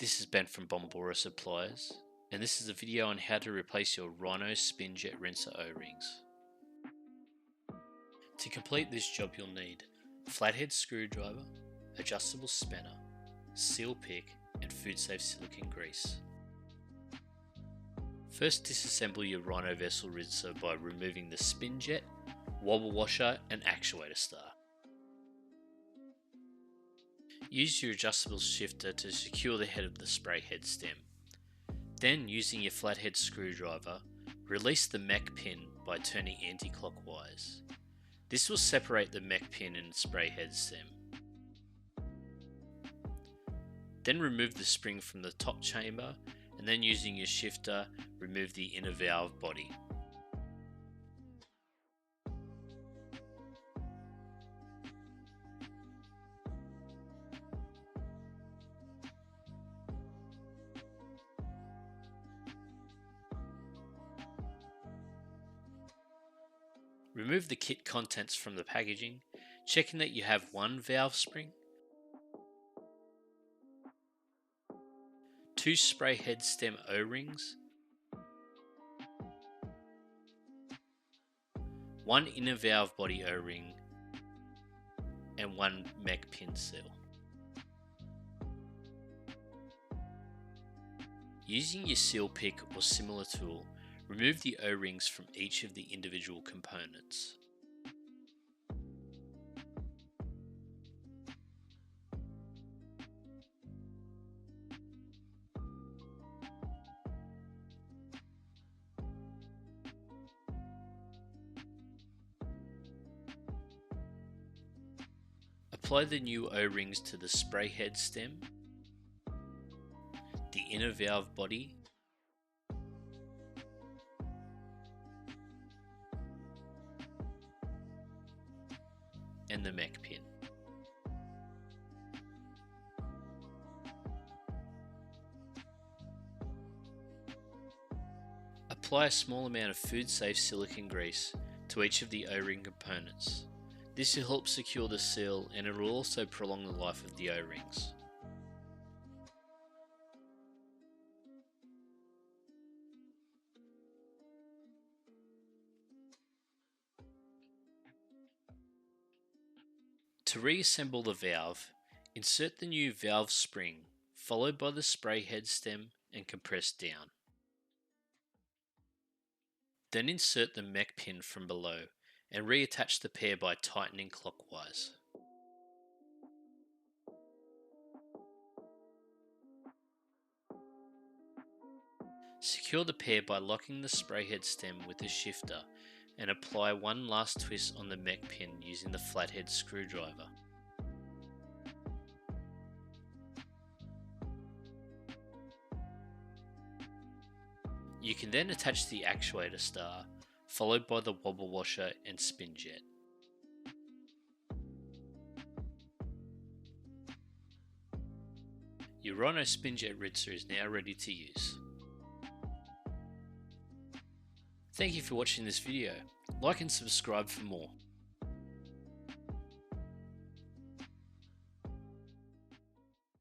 This is Ben from Bombora Supplies, and this is a video on how to replace your Rhino Spinjet Rinser O-rings. To complete this job you'll need a flathead screwdriver, adjustable spanner, seal pick and food safe silicone grease. First, disassemble your Rhino vessel rinser by removing the spinjet, wobble washer and actuator star. Use your adjustable shifter to secure the head of the spray head stem. Then, using your flathead screwdriver, release the mech pin by turning anti-clockwise. This will separate the mech pin and spray head stem. Then remove the spring from the top chamber, and then using your shifter, remove the inner valve body. Remove the kit contents from the packaging, checking that you have one valve spring, 2 spray head stem O-rings, 1 inner valve body O-ring, and 1 mech pin seal. Using your seal pick or similar tool, remove the O-rings from each of the individual components. Apply the new O-rings to the spray head stem, the inner valve body, and the mech pin. Apply a small amount of food safe silicone grease to each of the O-ring components. This will help secure the seal and it will also prolong the life of the O-rings. To reassemble the valve, insert the new valve spring, followed by the spray head stem and compress down. Then insert the mech pin from below and reattach the pair by tightening clockwise. Secure the pair by locking the spray head stem with a shifter and apply one last twist on the mech pin using the flathead screwdriver. You can then attach the actuator star, followed by the wobble washer and spinjet. Your Rhino Spinjet Rinser is now ready to use. Thank you for watching this video. Like and subscribe for more.